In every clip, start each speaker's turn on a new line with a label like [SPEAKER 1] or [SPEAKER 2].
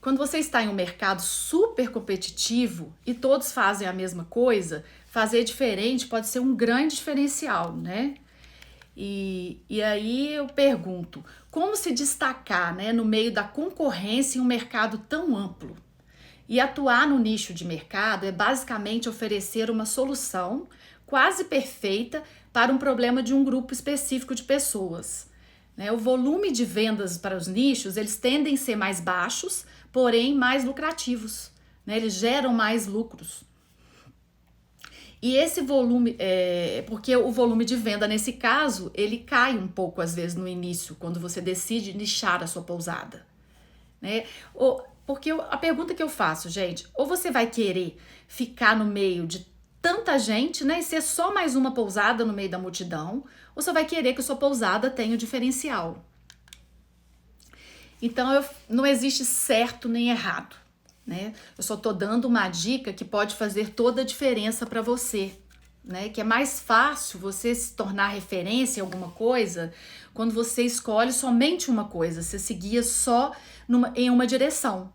[SPEAKER 1] Quando você está em um mercado super competitivo e todos fazem a mesma coisa, fazer diferente pode ser um grande diferencial, né? E aí eu pergunto, como se destacar, né, no meio da concorrência em um mercado tão amplo? E atuar no nicho de mercado é basicamente oferecer uma solução quase perfeita para um problema de um grupo específico de pessoas. Né? O volume de vendas para os nichos, eles tendem a ser mais baixos, porém mais lucrativos. Né? Eles geram mais lucros. E esse volume, porque o volume de venda nesse caso, ele cai um pouco às vezes no início, quando você decide nichar a sua pousada. Né? Porque a pergunta que eu faço, gente, ou você vai querer ficar no meio de tanta gente, né, e ser só mais uma pousada no meio da multidão, ou você vai querer que a sua pousada tenha o diferencial. Então, não existe certo nem errado, né? Eu só tô dando uma dica que pode fazer toda a diferença para você, né? Que é mais fácil você se tornar referência em alguma coisa quando você escolhe somente uma coisa, você seguia só em uma direção.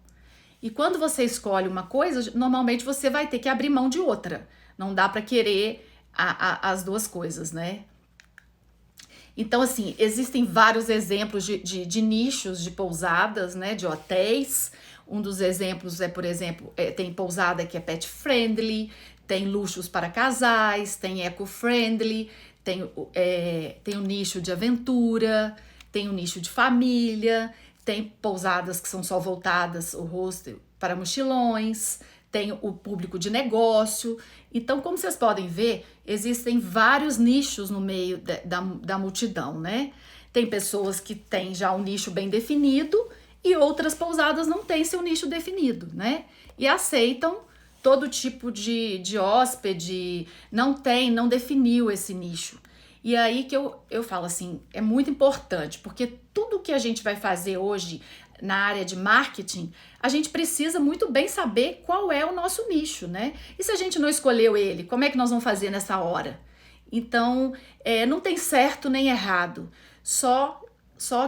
[SPEAKER 1] E quando você escolhe uma coisa, normalmente você vai ter que abrir mão de outra. Não dá para querer as duas coisas, né? Então, assim, existem vários exemplos de nichos de pousadas, né? De hotéis. Um dos exemplos por exemplo, tem pousada que é pet friendly, tem luxos para casais, tem eco-friendly, tem o nicho de aventura, tem o nicho de família, tem pousadas que são só voltadas, o hostel, para mochilões, tem o público de negócio. Então, como vocês podem ver, existem vários nichos no meio da multidão, né? Tem pessoas que têm já um nicho bem definido e outras pousadas não têm seu nicho definido, né? E aceitam todo tipo de hóspede, não definiu esse nicho. E aí que eu falo assim, é muito importante, porque tudo que a gente vai fazer hoje na área de marketing, a gente precisa muito bem saber qual é o nosso nicho, né? E se a gente não escolheu ele, como é que nós vamos fazer nessa hora? Então, não tem certo nem errado, só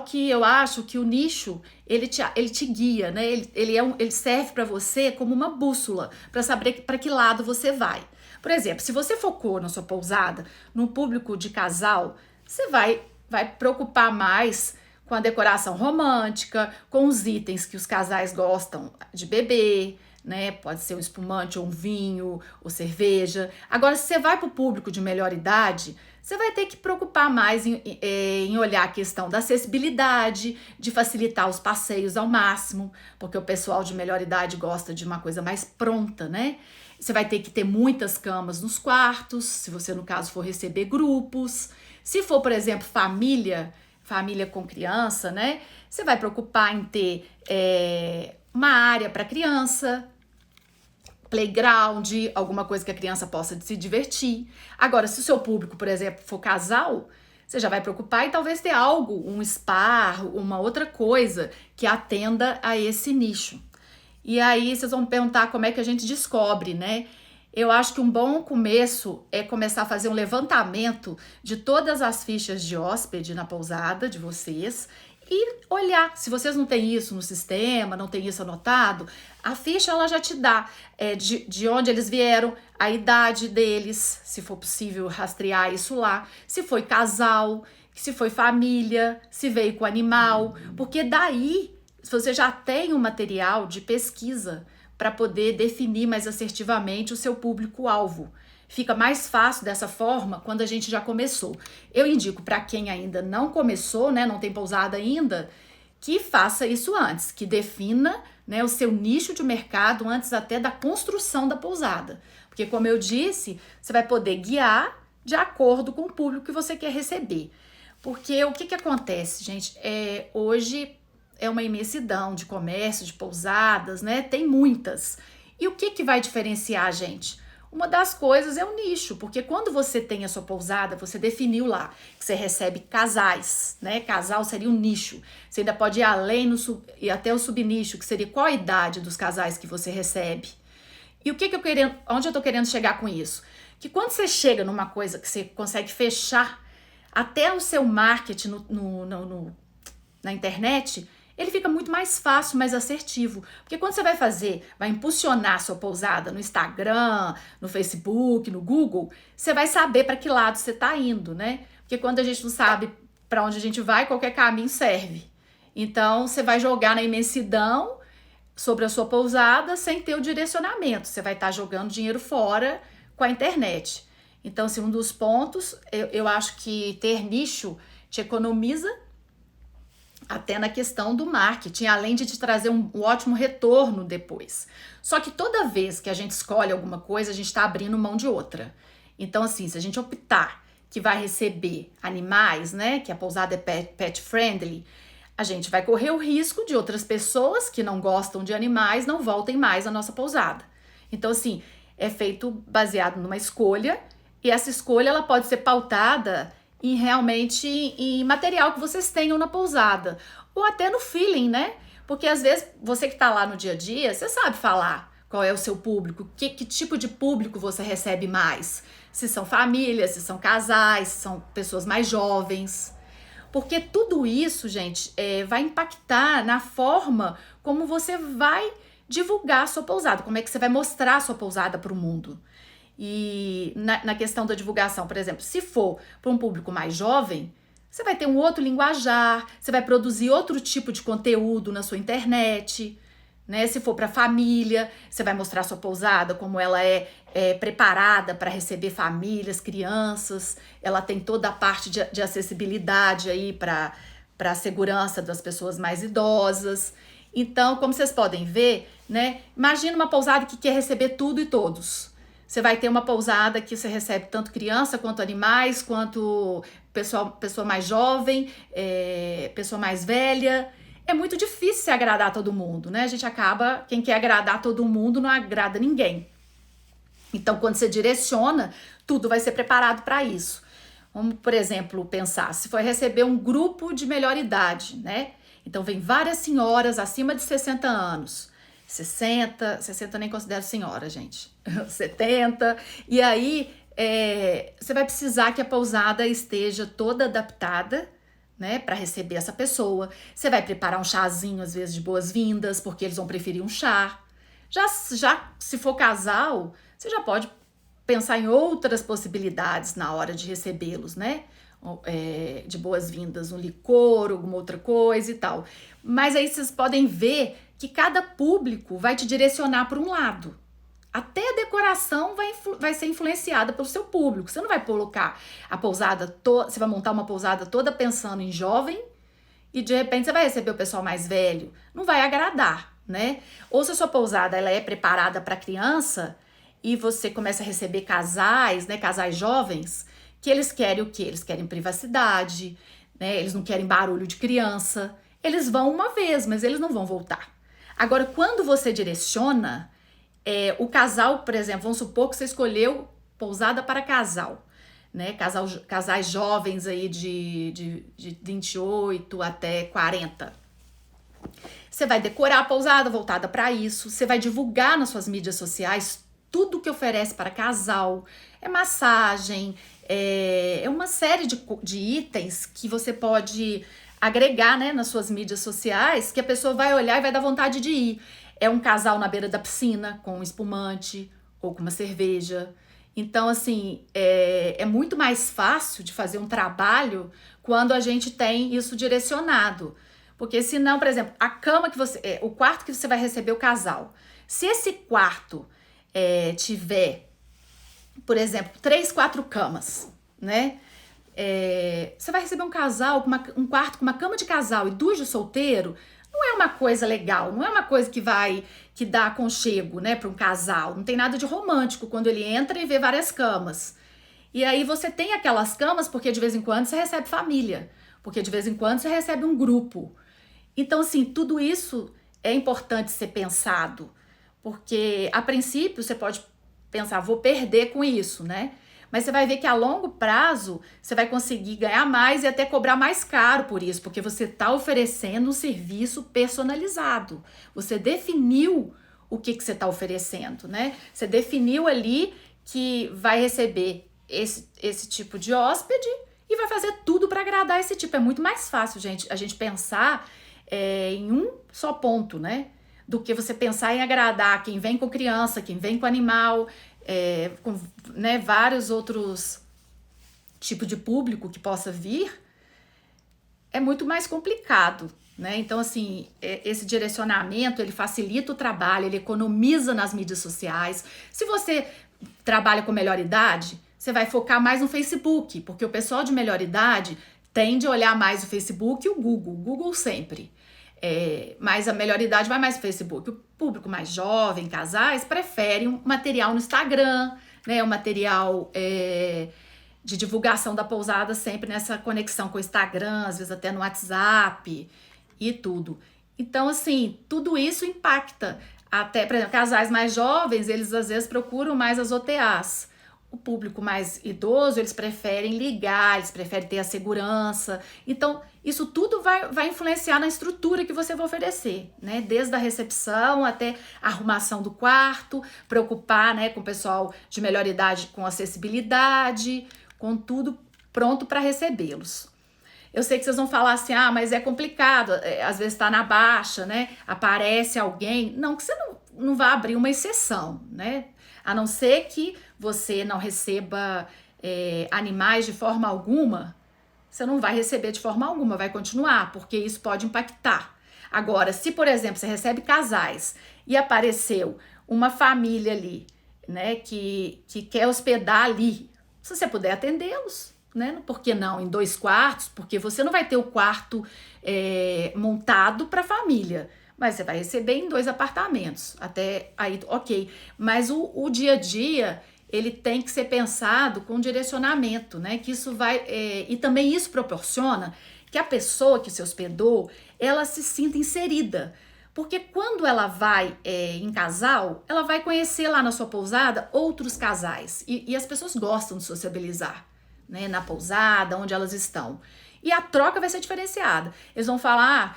[SPEAKER 1] que eu acho que o nicho, ele te guia, né? Ele serve para você como uma bússola, para saber para que lado você vai. Por exemplo, se você focou na sua pousada, no público de casal, você vai preocupar mais com a decoração romântica, com os itens que os casais gostam de beber, né? Pode ser um espumante, ou um vinho, ou cerveja. Agora, se você vai para o público de melhor idade, você vai ter que preocupar mais em olhar a questão da acessibilidade, de facilitar os passeios ao máximo, porque o pessoal de melhor idade gosta de uma coisa mais pronta, né? Você vai ter que ter muitas camas nos quartos, se você, no caso, for receber grupos. Se for, por exemplo, família com criança, né? Você vai preocupar em ter uma área para criança, playground, alguma coisa que a criança possa se divertir. Agora, se o seu público, por exemplo, for casal, você já vai preocupar em talvez ter algo, um spa, uma outra coisa que atenda a esse nicho. E aí vocês vão me perguntar como é que a gente descobre, né? Eu acho que um bom começo é começar a fazer um levantamento de todas as fichas de hóspede na pousada de vocês e olhar. Se vocês não têm isso no sistema, não tem isso anotado, a ficha ela já te dá de onde eles vieram, a idade deles, se for possível rastrear isso lá, se foi casal, se foi família, se veio com animal, porque daí você já tem um material de pesquisa para poder definir mais assertivamente o seu público-alvo. Fica mais fácil dessa forma quando a gente já começou. Eu indico para quem ainda não começou, né, não tem pousada ainda, que faça isso antes, que defina, né, o seu nicho de mercado antes até da construção da pousada. Porque, como eu disse, você vai poder guiar de acordo com o público que você quer receber. Porque o que acontece, gente? Hoje é uma imensidão de comércio, de pousadas, né? Tem muitas. E o que vai diferenciar a gente? Uma das coisas é o nicho, porque quando você tem a sua pousada, você definiu lá que você recebe casais, né? Casal seria um nicho. Você ainda pode ir além e até o subnicho, que seria qual a idade dos casais que você recebe. E onde eu tô querendo chegar com isso? Que quando você chega numa coisa que você consegue fechar, até o seu marketing na internet, ele fica muito mais fácil, mais assertivo. Porque quando você vai impulsionar sua pousada no Instagram, no Facebook, no Google, você vai saber para que lado você está indo, né? Porque quando a gente não sabe para onde a gente vai, qualquer caminho serve. Então, você vai jogar na imensidão sobre a sua pousada sem ter o direcionamento. Você vai estar jogando dinheiro fora com a internet. Então, assim, um dos pontos, eu acho que ter nicho te economiza até na questão do marketing, além de te trazer um ótimo retorno depois. Só que toda vez que a gente escolhe alguma coisa, a gente está abrindo mão de outra. Então, assim, se a gente optar que vai receber animais, né, que a pousada é pet friendly, a gente vai correr o risco de outras pessoas que não gostam de animais não voltem mais à nossa pousada. Então, assim, é feito baseado numa escolha, e essa escolha ela pode ser pautada realmente em material que vocês tenham na pousada, ou até no feeling, né? Porque às vezes você que tá lá no dia a dia, você sabe falar qual é o seu público, que tipo de público você recebe mais. Se são famílias, se são casais, se são pessoas mais jovens. Porque tudo isso, gente, vai impactar na forma como você vai divulgar a sua pousada, como é que você vai mostrar a sua pousada para o mundo. E na questão da divulgação, por exemplo, se for para um público mais jovem, você vai ter um outro linguajar, você vai produzir outro tipo de conteúdo na sua internet, né? Se for para família, você vai mostrar a sua pousada, como ela é preparada para receber famílias, crianças, ela tem toda a parte de acessibilidade aí para a segurança das pessoas mais idosas. Então, como vocês podem ver, né? Imagina uma pousada que quer receber tudo e todos. Você vai ter uma pousada que você recebe tanto criança, quanto animais, quanto pessoa mais jovem, pessoa mais velha. É muito difícil se agradar todo mundo, né? A gente acaba, quem quer agradar todo mundo não agrada ninguém. Então, quando você direciona, tudo vai ser preparado para isso. Vamos, por exemplo, pensar, se for receber um grupo de melhor idade, né? Então, vem várias senhoras acima de 60 anos. 60 nem considero senhora, gente. 70. E aí, você vai precisar que a pousada esteja toda adaptada, né, para receber essa pessoa. Você vai preparar um chazinho, às vezes, de boas-vindas, porque eles vão preferir um chá. Já se for casal, você já pode pensar em outras possibilidades na hora de recebê-los, né? De boas-vindas, um licor, alguma outra coisa e tal. Mas aí vocês podem ver que cada público vai te direcionar para um lado. Até a decoração vai ser influenciada pelo seu público. Você não vai colocar a pousada toda, você vai montar uma pousada toda pensando em jovem e de repente você vai receber o pessoal mais velho. Não vai agradar, né? Ou se a sua pousada ela é preparada para criança e você começa a receber casais, né, casais jovens, que eles querem o quê? Eles querem privacidade, né? Eles não querem barulho de criança. Eles vão uma vez, mas eles não vão voltar. Agora, quando você direciona, o casal, por exemplo, vamos supor que você escolheu pousada para casal, né? Casais jovens aí de 28 até 40. Você vai decorar a pousada voltada para isso, você vai divulgar nas suas mídias sociais tudo que oferece para casal, massagem, uma série de itens que você pode agregar, né, nas suas mídias sociais, que a pessoa vai olhar e vai dar vontade de ir. É um casal na beira da piscina com um espumante ou com uma cerveja. Então, assim, é muito mais fácil de fazer um trabalho quando a gente tem isso direcionado. Porque senão, por exemplo, a cama que você... o quarto que você vai receber o casal. Se esse quarto tiver, por exemplo, 3, 4 camas, né? Você vai receber um casal, um quarto com uma cama de casal e 2 de solteiro, não é uma coisa legal, não é uma coisa que dá aconchego, né, para um casal. Não tem nada de romântico quando ele entra e vê várias camas. E aí você tem aquelas camas porque de vez em quando você recebe família, porque de vez em quando você recebe um grupo. Então, assim, tudo isso é importante ser pensado, porque a princípio você pode pensar, vou perder com isso, né? Mas você vai ver que a longo prazo você vai conseguir ganhar mais e até cobrar mais caro por isso, porque você está oferecendo um serviço personalizado. Você definiu o que você está oferecendo, né? Você definiu ali que vai receber esse tipo de hóspede e vai fazer tudo para agradar esse tipo. É muito mais fácil, gente, a gente pensar em um só ponto, né? Do que você pensar em agradar quem vem com criança, quem vem com animal, com, né, vários outros tipos de público que possa vir, é muito mais complicado, né? Então, assim, esse direcionamento, ele facilita o trabalho, ele economiza nas mídias sociais. Se você trabalha com melhor idade, você vai focar mais no Facebook, porque o pessoal de melhor idade tende a olhar mais o Facebook e o Google sempre. Mas a melhor idade vai mais no Facebook. O público mais jovem, casais, prefere um material no Instagram, né? Um material de divulgação da pousada sempre nessa conexão com o Instagram, às vezes até no WhatsApp e tudo. Então, assim, tudo isso impacta. Até, por exemplo, casais mais jovens, eles às vezes procuram mais as OTAs. O público mais idoso, eles preferem ligar, eles preferem ter a segurança. Então, isso tudo vai influenciar na estrutura que você vai oferecer, né? Desde a recepção até a arrumação do quarto, preocupar, né, com o pessoal de melhor idade com acessibilidade, com tudo pronto para recebê-los. Eu sei que vocês vão falar assim, mas é complicado, às vezes está na baixa, né? Aparece alguém. Não, que você não vai abrir uma exceção, né? A não ser que você não receba animais de forma alguma, você não vai receber de forma alguma, vai continuar, porque isso pode impactar. Agora, se, por exemplo, você recebe casais e apareceu uma família ali, né, que quer hospedar ali, se você puder atendê-los, né? Por que não em 2 quartos? Porque você não vai ter o quarto montado para a família, mas você vai receber em 2 apartamentos. Até aí, ok. Mas o dia a dia, ele tem que ser pensado com direcionamento, né? Que isso vai... e também isso proporciona que a pessoa que se hospedou, ela se sinta inserida. Porque quando ela vai em casal, ela vai conhecer lá na sua pousada outros casais. E as pessoas gostam de sociabilizar, né? Na pousada, onde elas estão. E a troca vai ser diferenciada. Eles vão falar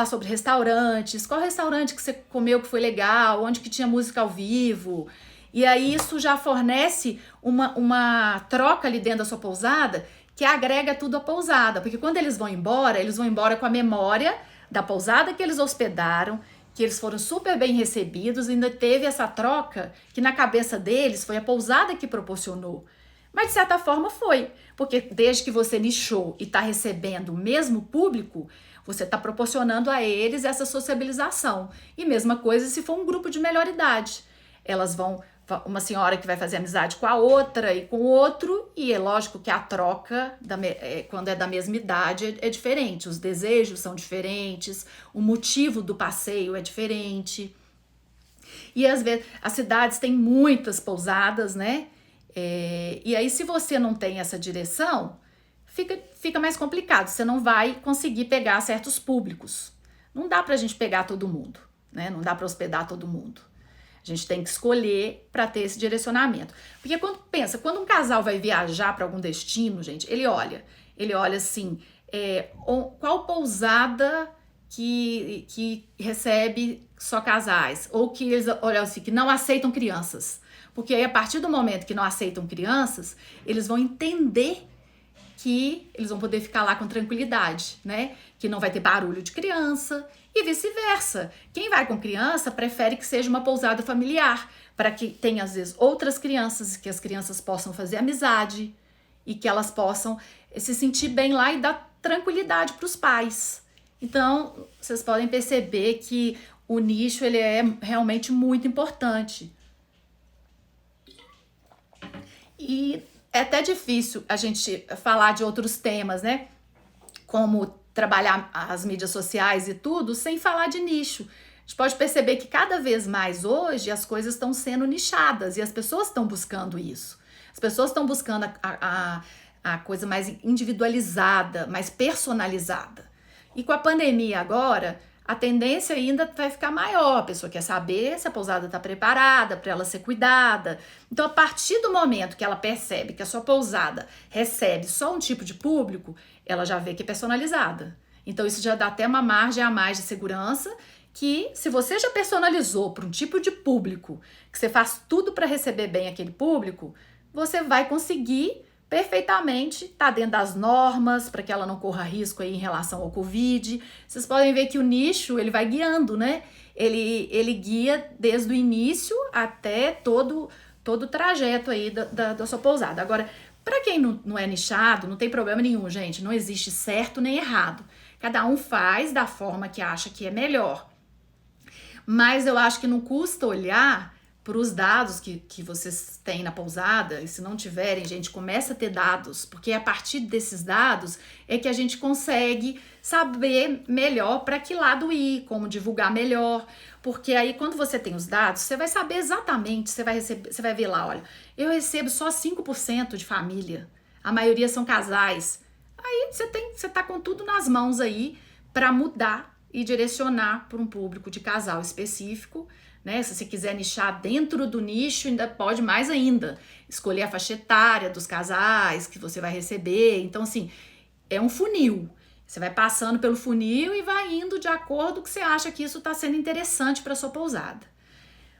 [SPEAKER 1] sobre restaurantes, qual restaurante que você comeu que foi legal, onde que tinha música ao vivo. E aí isso já fornece uma troca ali dentro da sua pousada que agrega tudo à pousada. Porque quando eles vão embora com a memória da pousada que eles hospedaram, que eles foram super bem recebidos, ainda teve essa troca que na cabeça deles foi a pousada que proporcionou. Mas de certa forma foi, porque desde que você nichou e está recebendo o mesmo público, você está proporcionando a eles essa sociabilização. E mesma coisa se for um grupo de melhor idade. Elas vão, uma senhora que vai fazer amizade com a outra e com o outro, e é lógico que a troca, quando é da mesma idade, é diferente. Os desejos são diferentes, o motivo do passeio é diferente. E às vezes as cidades têm muitas pousadas, né? E aí, se você não tem essa direção, fica mais complicado. Você não vai conseguir pegar certos públicos. Não dá pra gente pegar todo mundo, né? Não dá pra hospedar todo mundo. A gente tem que escolher para ter esse direcionamento. Porque quando um casal vai viajar para algum destino, gente, ele olha assim, qual pousada que recebe só casais, ou que eles olham assim, que não aceitam crianças. Porque aí, a partir do momento que não aceitam crianças, eles vão entender que eles vão poder ficar lá com tranquilidade, né? Que não vai ter barulho de criança e vice-versa. Quem vai com criança prefere que seja uma pousada familiar, para que tenha, às vezes, outras crianças, que as crianças possam fazer amizade e que elas possam se sentir bem lá e dar tranquilidade para os pais. Então, vocês podem perceber que o nicho, ele é realmente muito importante. E é até difícil a gente falar de outros temas, né? Como trabalhar as mídias sociais e tudo, sem falar de nicho. A gente pode perceber que cada vez mais hoje as coisas estão sendo nichadas e as pessoas estão buscando isso. As pessoas estão buscando a coisa mais individualizada, mais personalizada. E com a pandemia agora, a tendência ainda vai ficar maior. A pessoa quer saber se a pousada está preparada para ela ser cuidada. Então, a partir do momento que ela percebe que a sua pousada recebe só um tipo de público, ela já vê que é personalizada. Então, isso já dá até uma margem a mais de segurança, que se você já personalizou para um tipo de público, que você faz tudo para receber bem aquele público, você vai conseguir perfeitamente, tá dentro das normas, para que ela não corra risco aí em relação ao Covid. Vocês podem ver que o nicho, ele vai guiando, né? Ele guia desde o início até todo o trajeto aí da sua pousada. Agora, para quem não é nichado, não tem problema nenhum, gente. Não existe certo nem errado. Cada um faz da forma que acha que é melhor. Mas eu acho que não custa olhar para os dados que vocês têm na pousada, e se não tiverem, gente, começa a ter dados, porque a partir desses dados é que a gente consegue saber melhor para que lado ir, como divulgar melhor, porque aí quando você tem os dados, você vai saber exatamente, você vai ver lá, olha, eu recebo só 5% de família, a maioria são casais, aí você tá com tudo nas mãos aí para mudar e direcionar para um público de casal específico, né? Se você quiser nichar dentro do nicho, ainda pode mais ainda. Escolher a faixa etária dos casais que você vai receber. Então, assim, é um funil. Você vai passando pelo funil e vai indo de acordo com que você acha que isso está sendo interessante para sua pousada.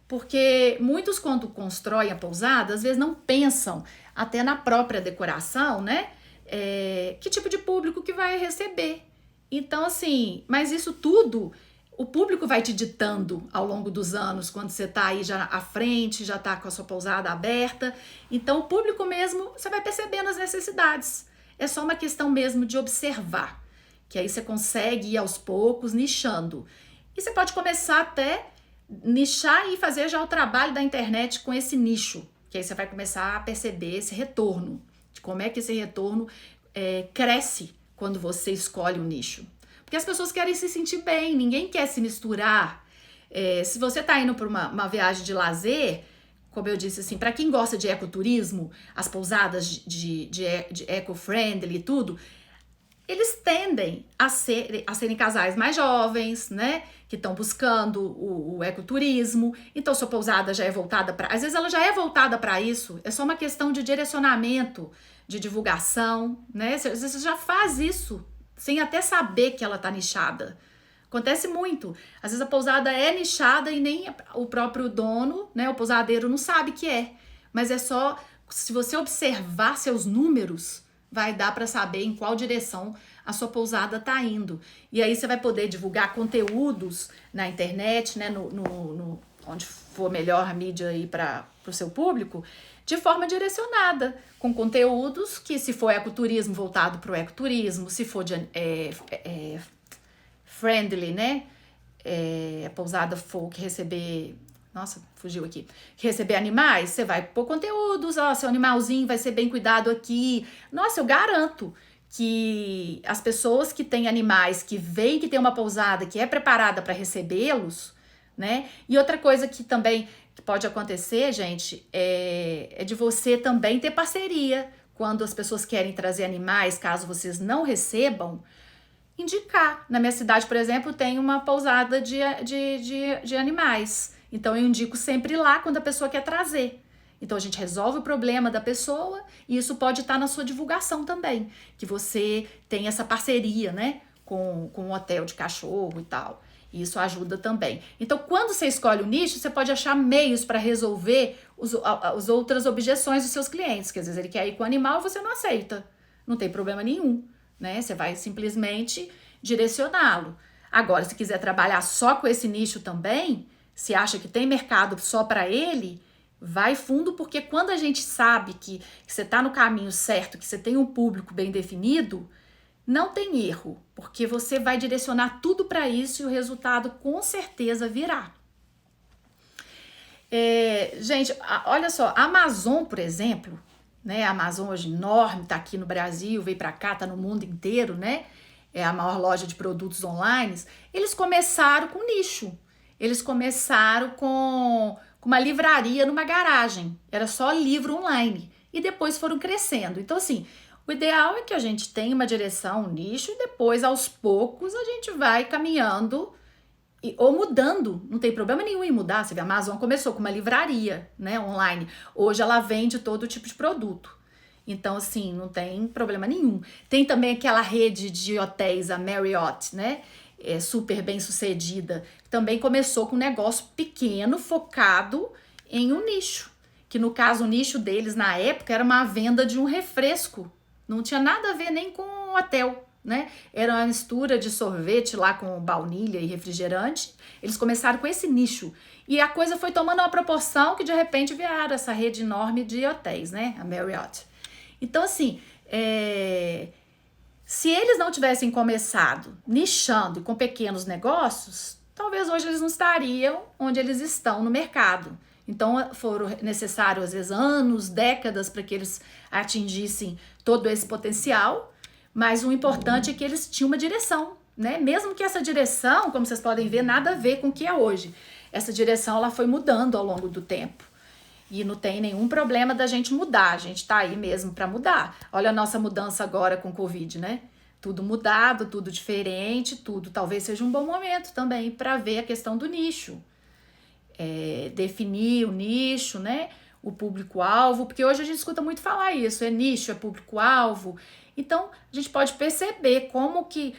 [SPEAKER 1] Porque muitos, quando constroem a pousada, às vezes não pensam até na própria decoração, né? Que tipo de público que vai receber. Então, assim, mas isso tudo o público vai te ditando ao longo dos anos, quando você tá aí já à frente, já tá com a sua pousada aberta. Então, o público mesmo, você vai percebendo as necessidades. É só uma questão mesmo de observar, que aí você consegue ir aos poucos nichando. E você pode começar até nichar e fazer já o trabalho da internet com esse nicho, que aí você vai começar a perceber esse retorno, de como é que esse retorno cresce quando você escolhe um nicho. Porque as pessoas querem se sentir bem, ninguém quer se misturar. Se você está indo para uma viagem de lazer, como eu disse assim, para quem gosta de ecoturismo, as pousadas de eco-friendly e tudo, eles tendem a serem casais mais jovens, né? Que estão buscando o ecoturismo. Então, sua pousada já é voltada para... Às vezes ela já é voltada para isso, é só uma questão de direcionamento, de divulgação, né? Você já faz isso sem até saber que ela tá nichada. Acontece muito. Às vezes a pousada é nichada e nem o próprio dono, né, o pousadeiro não sabe que é. Mas é só, se você observar seus números, vai dar para saber em qual direção a sua pousada tá indo. E aí você vai poder divulgar conteúdos na internet, né, onde for melhor a mídia aí para o seu público, de forma direcionada, com conteúdos que, se for ecoturismo, voltado para o ecoturismo, se for de friendly, né? A pousada for que receber... Nossa, fugiu aqui. Que receber animais, você vai pôr conteúdos, ó, seu animalzinho vai ser bem cuidado aqui. Nossa, eu garanto que as pessoas que têm animais, que veem que tem uma pousada que é preparada para recebê-los, né? E outra coisa que também que pode acontecer, gente, é de você também ter parceria. Quando as pessoas querem trazer animais, caso vocês não recebam, indicar. Na minha cidade, por exemplo, tem uma pousada de animais. Então, eu indico sempre lá quando a pessoa quer trazer. Então, a gente resolve o problema da pessoa e isso pode estar na sua divulgação também. Que você tem essa parceria, né, com um hotel de cachorro e tal. E isso ajuda também. Então, quando você escolhe o nicho, você pode achar meios para resolver as outras objeções dos seus clientes. Que às vezes ele quer ir com o animal e você não aceita. Não tem problema nenhum, né? Você vai simplesmente direcioná-lo. Agora, se quiser trabalhar só com esse nicho também, se acha que tem mercado só para ele, vai fundo, porque quando a gente sabe que você está no caminho certo, que você tem um público bem definido, não tem erro, porque você vai direcionar tudo para isso e o resultado com certeza virá. Gente, olha só, a Amazon, por exemplo, né? A Amazon hoje enorme, tá aqui no Brasil, veio para cá, tá no mundo inteiro, né? É a maior loja de produtos online. Eles começaram com nicho. Eles começaram com uma livraria numa garagem. Era só livro online. E depois foram crescendo. Então, assim, o ideal é que a gente tenha uma direção, um nicho, e depois, aos poucos, a gente vai caminhando ou mudando. Não tem problema nenhum em mudar. Você vê, a Amazon começou com uma livraria, né, online. Hoje ela vende todo tipo de produto. Então, assim, não tem problema nenhum. Tem também aquela rede de hotéis, a Marriott, né? Super bem sucedida. Também começou com um negócio pequeno, focado em um nicho. que no caso o nicho deles na época era uma venda de um refresco. Não tinha nada a ver nem com o hotel, né? Era uma mistura de sorvete lá com baunilha e refrigerante. Eles começaram com esse nicho. E a coisa foi tomando uma proporção que de repente viraram essa rede enorme de hotéis, né? A Marriott. Então, assim, se eles não tivessem começado nichando e com pequenos negócios, talvez hoje eles não estariam onde eles estão no mercado. Então foram necessários, às vezes, anos, décadas para que eles atingissem todo esse potencial, mas o importante é que eles tinham uma direção, né? Mesmo que essa direção, como vocês podem ver, nada a ver com o que é hoje. Essa direção ela foi mudando ao longo do tempo. E não tem nenhum problema da gente mudar, a gente tá aí mesmo para mudar. Olha a nossa mudança agora com o Covid, né? Tudo mudado, tudo diferente, tudo. Talvez seja um bom momento também para ver a questão do nicho. Definir o nicho, né? O público-alvo, porque hoje a gente escuta muito falar isso, é nicho, é público-alvo. Então, a gente pode perceber como que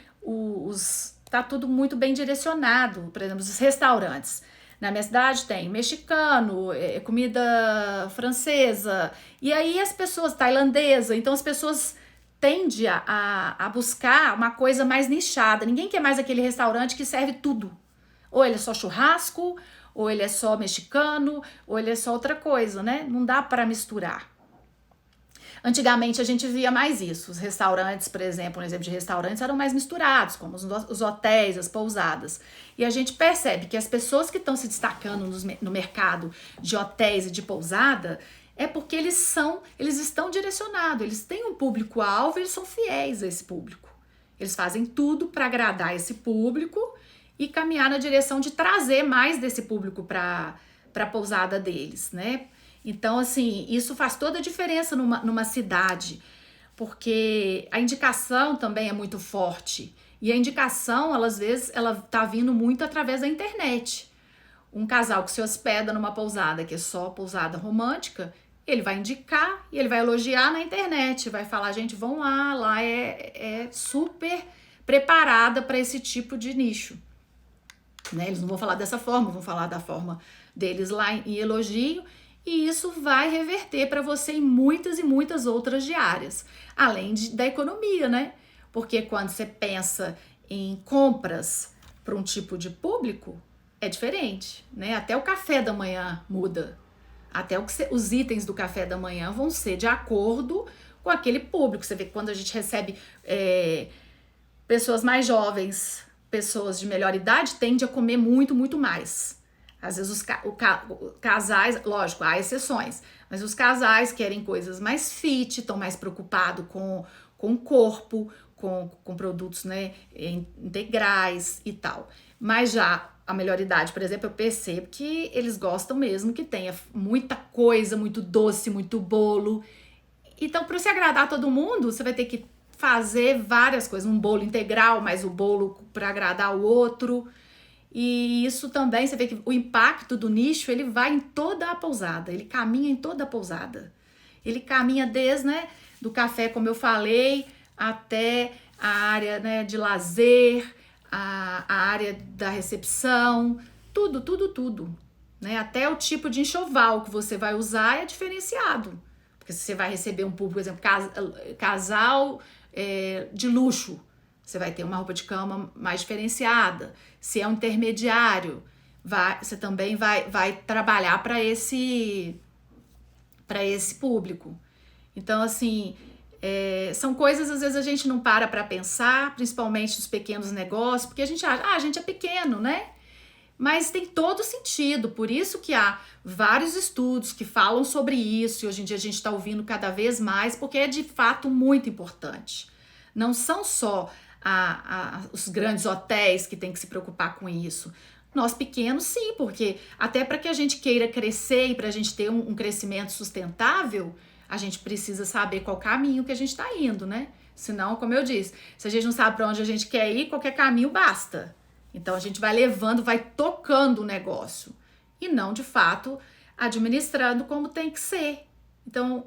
[SPEAKER 1] tá tudo muito bem direcionado. Por exemplo, os restaurantes. Na minha cidade tem mexicano, comida francesa, e aí as pessoas, tailandesa, então as pessoas tendem a buscar uma coisa mais nichada. Ninguém quer mais aquele restaurante que serve tudo. Ou ele é só churrasco, ou ele é só mexicano, ou ele é só outra coisa, né? Não dá para misturar. Antigamente a gente via mais isso. Os restaurantes, por exemplo, um exemplo de restaurantes, eram mais misturados, como os hotéis, as pousadas. E a gente percebe que as pessoas que estão se destacando no mercado de hotéis e de pousada é porque eles estão direcionados, eles têm um público-alvo, eles são fiéis a esse público. Eles fazem tudo para agradar esse público e caminhar na direção de trazer mais desse público para a pousada deles, né? Então, assim, isso faz toda a diferença numa cidade, porque a indicação também é muito forte. E a indicação, às vezes, ela tá vindo muito através da internet. Um casal que se hospeda numa pousada que é só pousada romântica, ele vai indicar e ele vai elogiar na internet, vai falar, gente, vão lá é super preparada para esse tipo de nicho. Né? Eles não vão falar dessa forma, vão falar da forma deles lá em elogio, e isso vai reverter para você em muitas e muitas outras áreas, além da economia, né? Porque quando você pensa em compras para um tipo de público, é diferente, né? Até o café da manhã muda. Até os itens do café da manhã vão ser de acordo com aquele público. Você vê que quando a gente recebe pessoas mais jovens, pessoas de melhor idade, tende a comer muito, muito mais. Às vezes os casais, lógico, há exceções, mas os casais querem coisas mais fit, estão mais preocupados com o corpo, com produtos, né, integrais e tal. Mas já a melhor idade, por exemplo, eu percebo que eles gostam mesmo que tenha muita coisa, muito doce, muito bolo. Então, para você agradar todo mundo, você vai ter que fazer várias coisas, um bolo integral, mais o bolo para agradar o outro. E isso também, você vê que o impacto do nicho, ele vai em toda a pousada, ele caminha em toda a pousada. Ele caminha desde, né, do café, como eu falei, até a área, né, de lazer, a área da recepção, tudo. Né? Até o tipo de enxoval que você vai usar é diferenciado. Porque se você vai receber um público, por exemplo, casal de luxo, você vai ter uma roupa de cama mais diferenciada. Se é um intermediário, você também vai trabalhar para esse público. Então, assim, são coisas, às vezes, a gente não para pensar, principalmente nos pequenos negócios, porque a gente acha, a gente é pequeno, né? Mas tem todo sentido, por isso que há vários estudos que falam sobre isso, e hoje em dia a gente está ouvindo cada vez mais, porque é de fato muito importante. Não são só os grandes hotéis que têm que se preocupar com isso. Nós pequenos, sim, porque até para que a gente queira crescer e para a gente ter um crescimento sustentável, a gente precisa saber qual caminho que a gente está indo, né? Senão, como eu disse, se a gente não sabe para onde a gente quer ir, qualquer caminho basta. Então, a gente vai levando, vai tocando o negócio e não, de fato, administrando como tem que ser. Então,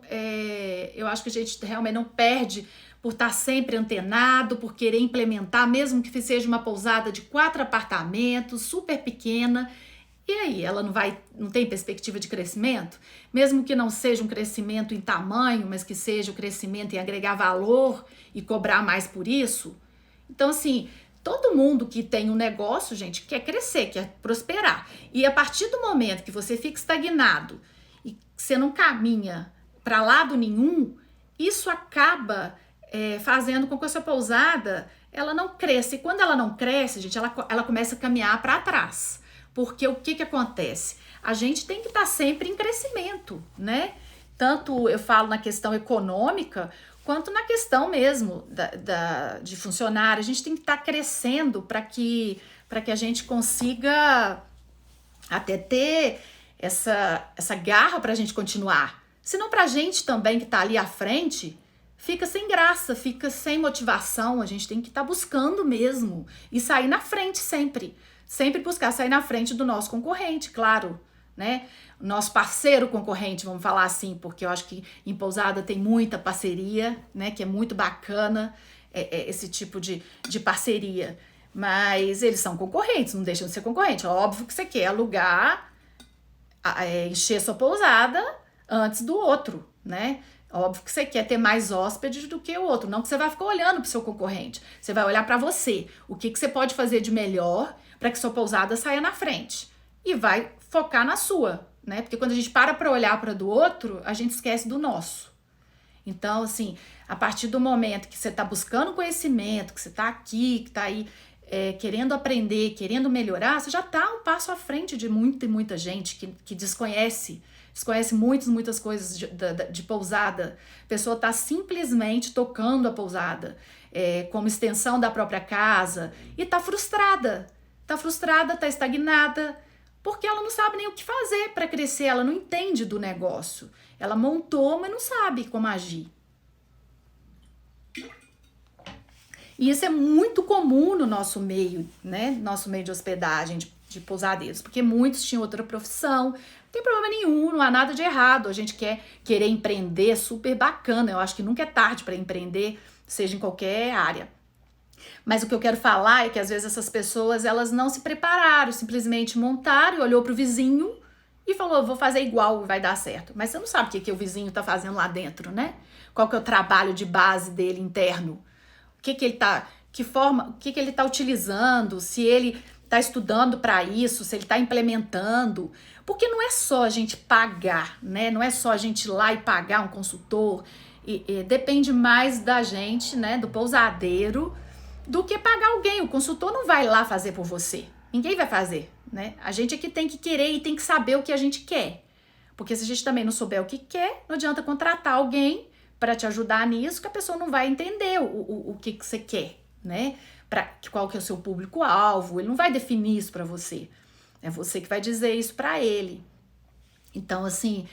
[SPEAKER 1] eu acho que a gente realmente não perde por estar sempre antenado, por querer implementar, mesmo que seja uma pousada de 4 apartamentos, super pequena, E aí, ela não tem perspectiva de crescimento? Mesmo que não seja um crescimento em tamanho, mas que seja o crescimento em agregar valor e cobrar mais por isso? Então, assim, todo mundo que tem um negócio, gente, quer crescer, quer prosperar. E a partir do momento que você fica estagnado e você não caminha para lado nenhum, isso acaba fazendo com que a sua pousada ela não cresça. E quando ela não cresce, gente, ela começa a caminhar para trás. Porque o que acontece? A gente tem que estar sempre em crescimento, né? Tanto eu falo na questão econômica, quanto na questão mesmo de funcionário. A gente tem que estar crescendo para que a gente consiga até ter essa garra para a gente continuar. Senão para a gente também que está ali à frente, fica sem graça, fica sem motivação. A gente tem que estar buscando mesmo e sair na frente sempre. Sempre buscar sair na frente do nosso concorrente, claro, né? Nosso parceiro concorrente, vamos falar assim, porque eu acho que em pousada tem muita parceria, né? Que é muito bacana esse tipo de parceria. Mas eles são concorrentes, não deixam de ser concorrente. Óbvio que você quer alugar, encher sua pousada antes do outro, né? Óbvio que você quer ter mais hóspedes do que o outro. Não que você vai ficar olhando para o seu concorrente. Você vai olhar para você. O que você pode fazer de melhor para que sua pousada saia na frente. E vai focar na sua, né? Porque quando a gente para olhar para do outro, a gente esquece do nosso. Então, assim, a partir do momento que você está buscando conhecimento, que você está aqui, que está aí querendo aprender, querendo melhorar, você já está um passo à frente de muita e muita gente que desconhece muitas coisas de pousada. A pessoa está simplesmente tocando a pousada como extensão da própria casa e está frustrada. Está estagnada, porque ela não sabe nem o que fazer para crescer, ela não entende do negócio. Ela montou, mas não sabe como agir. E isso é muito comum no nosso meio, né? Nosso meio de hospedagem, de pousadeiros, porque muitos tinham outra profissão. Não tem problema nenhum, não há nada de errado. A gente querer empreender, super bacana. Eu acho que nunca é tarde para empreender, seja em qualquer área. Mas o que eu quero falar é que às vezes essas pessoas elas não se prepararam, simplesmente montaram, olhou para o vizinho e falou, vou fazer igual, vai dar certo. Mas você não sabe o que o vizinho está fazendo lá dentro, né? Qual que é o trabalho de base dele interno? O que ele tá, que forma, o que ele está utilizando, se ele está estudando para isso, se ele está implementando. Porque não é só a gente pagar, né? Não é só a gente ir lá e pagar um consultor. Depende mais da gente, né? Do pousadeiro, do que pagar alguém. O consultor não vai lá fazer por você. Ninguém vai fazer, né? A gente é que tem que querer e tem que saber o que a gente quer. Porque se a gente também não souber o que quer, não adianta contratar alguém para te ajudar nisso, que a pessoa não vai entender o que você quer, né? Qual que é o seu público-alvo. Ele não vai definir isso para você. É você que vai dizer isso para ele. Então, assim,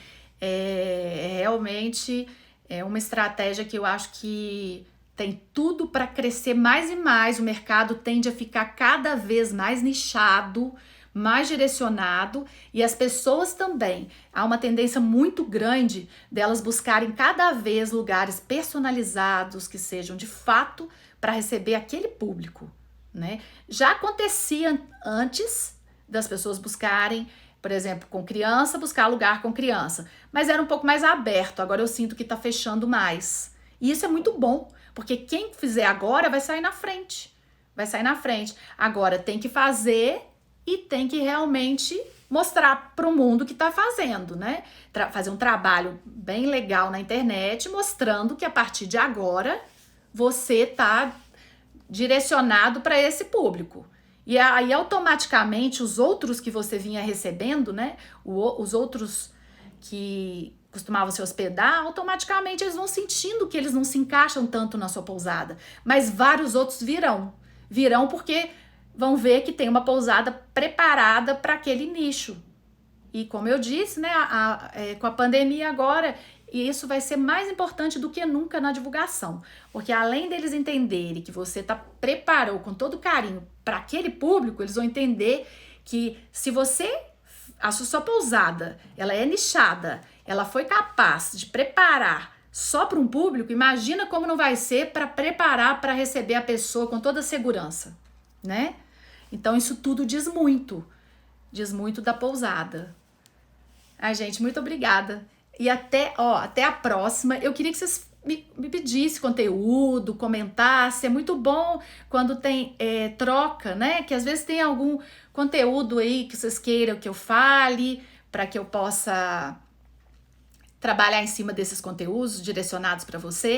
[SPEAKER 1] realmente é uma estratégia que eu acho que tem tudo para crescer mais e mais. O mercado tende a ficar cada vez mais nichado, mais direcionado, e as pessoas também. Há uma tendência muito grande delas buscarem cada vez lugares personalizados que sejam de fato para receber aquele público, né? Já acontecia antes das pessoas buscarem, por exemplo, com criança, buscar lugar com criança, mas era um pouco mais aberto. Agora eu sinto que está fechando mais. E isso é muito bom, porque quem fizer agora vai sair na frente. Vai sair na frente. Agora tem que fazer e tem que realmente mostrar para o mundo que está fazendo, né? Fazer um trabalho bem legal na internet, mostrando que a partir de agora você está direcionado para esse público. E aí, automaticamente, os outros que você vinha recebendo, né? Os outros que costumavam se hospedar, automaticamente eles vão sentindo que eles não se encaixam tanto na sua pousada. Mas vários outros virão. Virão porque vão ver que tem uma pousada preparada para aquele nicho. E como eu disse, né, com a pandemia agora, isso vai ser mais importante do que nunca na divulgação. Porque além deles entenderem que você preparou com todo carinho para aquele público, eles vão entender que se a sua pousada, ela é nichada, ela foi capaz de preparar só para um público, imagina como não vai ser para preparar para receber a pessoa com toda a segurança, né? Então isso tudo diz muito Diz muito da pousada. Ai, gente, muito obrigada. E até a próxima. Eu queria que vocês me pedissem conteúdo, comentassem. É muito bom quando tem troca, né? Que às vezes tem algum conteúdo aí que vocês queiram que eu fale, para que eu possa trabalhar em cima desses conteúdos direcionados para você.